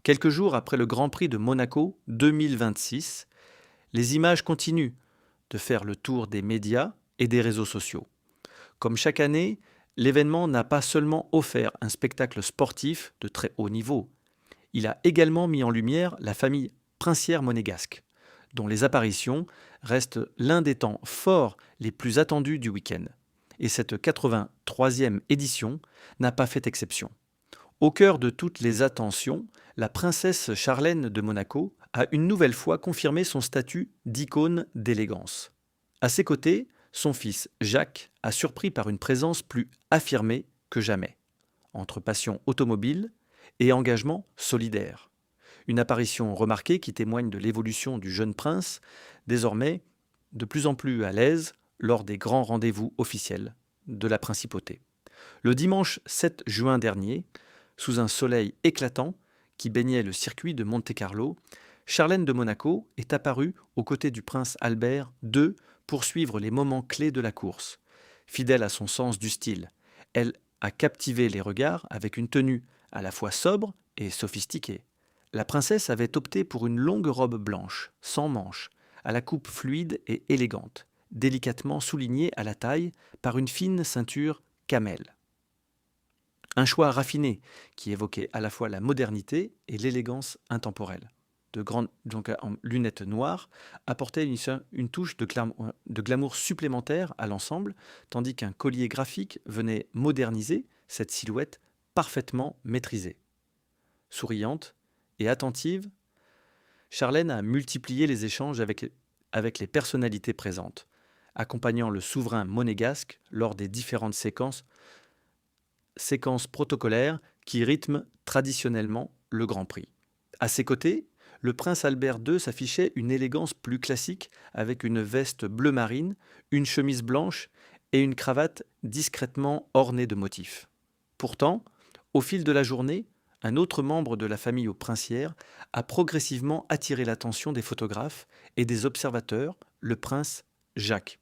Quelques jours après le Grand Prix de Monaco 2026, les images continuent de faire le tour des médias et des réseaux sociaux. Comme chaque année, l'événement n'a pas seulement offert un spectacle sportif de très haut niveau, il a également mis en lumière la famille princière monégasque, dont les apparitions restent l'un des temps forts les plus attendus du week-end. Et cette 83e édition n'a pas fait exception. Au cœur de toutes les attentions, la princesse Charlène de Monaco a une nouvelle fois confirmé son statut d'icône d'élégance. À ses côtés, son fils Jacques a surpris par une présence plus affirmée que jamais, entre passion automobile et engagement solidaire. Une apparition remarquée qui témoigne de l'évolution du jeune prince, désormais de plus en plus à l'aise lors des grands rendez-vous officiels de la principauté. Le dimanche 7 juin dernier, sous un soleil éclatant qui baignait le circuit de Monte-Carlo, Charlène de Monaco est apparue aux côtés du prince Albert II pour suivre les moments clés de la course. Fidèle à son sens du style, elle a captivé les regards avec une tenue à la fois sobre et sophistiquée. La princesse avait opté pour une longue robe blanche, sans manches, à la coupe fluide et élégante, délicatement soulignée à la taille par une fine ceinture camel. Un choix raffiné qui évoquait à la fois la modernité et l'élégance intemporelle. De grandes lunettes noires apportaient une touche de glamour supplémentaire à l'ensemble, tandis qu'un collier graphique venait moderniser cette silhouette parfaitement maîtrisée. Souriante et attentive, Charlène a multiplié les échanges avec les personnalités présentes, accompagnant le souverain monégasque lors des différentes séquences protocolaires qui rythment traditionnellement le Grand Prix. À ses côtés, le prince Albert II s'affichait une élégance plus classique avec une veste bleu marine, une chemise blanche et une cravate discrètement ornée de motifs. Pourtant, au fil de la journée, un autre membre de la famille aux princières a progressivement attiré l'attention des photographes et des observateurs, le prince Jacques.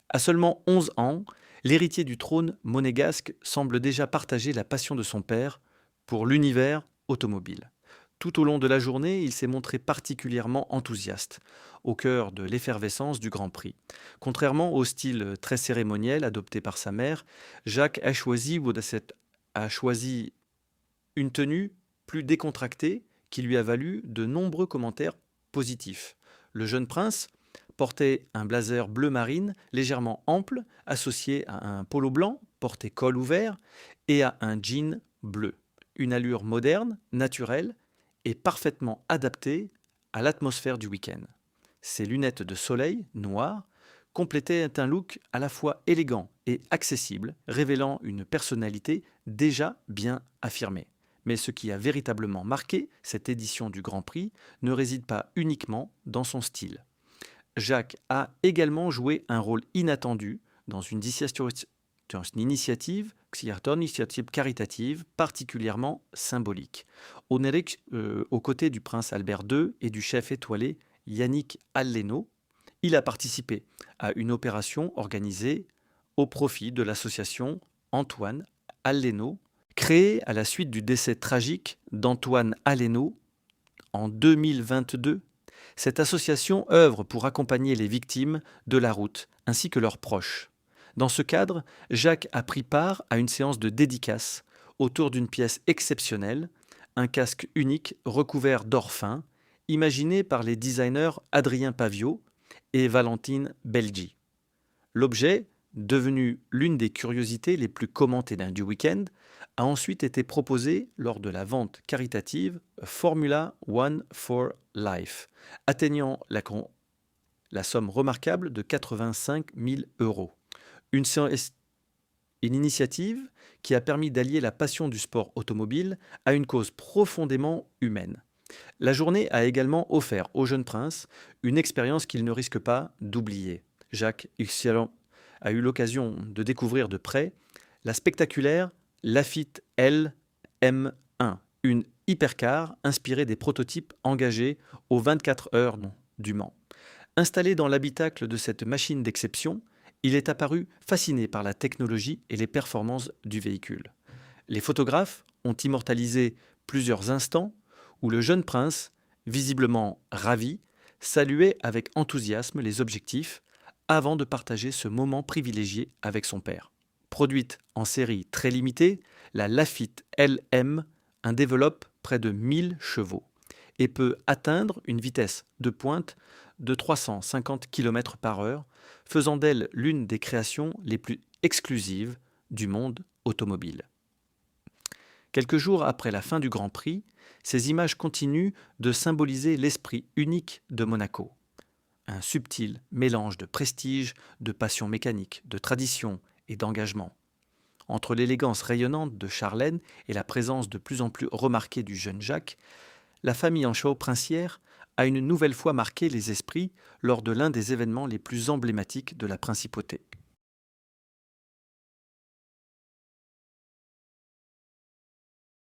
À seulement 11 ans, l'héritier du trône monégasque semble déjà partager la passion de son père pour l'univers automobile. Tout au long de la journée, il s'est montré particulièrement enthousiaste, au cœur de l'effervescence du Grand Prix. Contrairement au style très cérémoniel adopté par sa mère, Jacques a choisi une tenue plus décontractée qui lui a valu de nombreux commentaires positifs. Le jeune prince portait un blazer bleu marine légèrement ample, associé à un polo blanc porté col ouvert et à un jean bleu. Une allure moderne, naturelle et parfaitement adaptée à l'atmosphère du week-end. Ses lunettes de soleil noires complétaient un look à la fois élégant et accessible, révélant une personnalité déjà bien affirmée. Mais ce qui a véritablement marqué cette édition du Grand Prix ne réside pas uniquement dans son style. Jacques a également joué un rôle inattendu dans une initiative caritative particulièrement symbolique. Aux côtés du prince Albert II et du chef étoilé Yannick Alléno, il a participé à une opération organisée au profit de l'association Antoine Alléno, créée à la suite du décès tragique d'Antoine Alléno en 2022. Cette association œuvre pour accompagner les victimes de la route ainsi que leurs proches. Dans ce cadre, Jacques a pris part à une séance de dédicace autour d'une pièce exceptionnelle, un casque unique recouvert d'or fin, imaginé par les designers Adrien Pavio et Valentine Belgi. L'objet, devenu l'une des curiosités les plus commentées du week-end, a ensuite été proposé lors de la vente caritative Formula One for Life, atteignant la somme remarquable de 85 000 €. Une initiative qui a permis d'allier la passion du sport automobile à une cause profondément humaine. La journée a également offert au jeune prince une expérience qu'il ne risque pas d'oublier. Jacques a eu l'occasion de découvrir de près la spectaculaire Lafitte L M1, une hypercar inspirée des prototypes engagés aux 24 heures du Mans. Installé dans l'habitacle de cette machine d'exception, il est apparu fasciné par la technologie et les performances du véhicule. Les photographes ont immortalisé plusieurs instants où le jeune prince, visiblement ravi, saluait avec enthousiasme les objectifs avant de partager ce moment privilégié avec son père. Produite en série très limitée, la Lafitte LM développe près de 1000 chevaux et peut atteindre une vitesse de pointe de 350 km par heure, faisant d'elle l'une des créations les plus exclusives du monde automobile. Quelques jours après la fin du Grand Prix, ces images continuent de symboliser l'esprit unique de Monaco. Un subtil mélange de prestige, de passion mécanique, de tradition et d'engagement. Entre l'élégance rayonnante de Charlène et la présence de plus en plus remarquée du jeune Jacques, la famille Anchaud princière a une nouvelle fois marqué les esprits lors de l'un des événements les plus emblématiques de la principauté.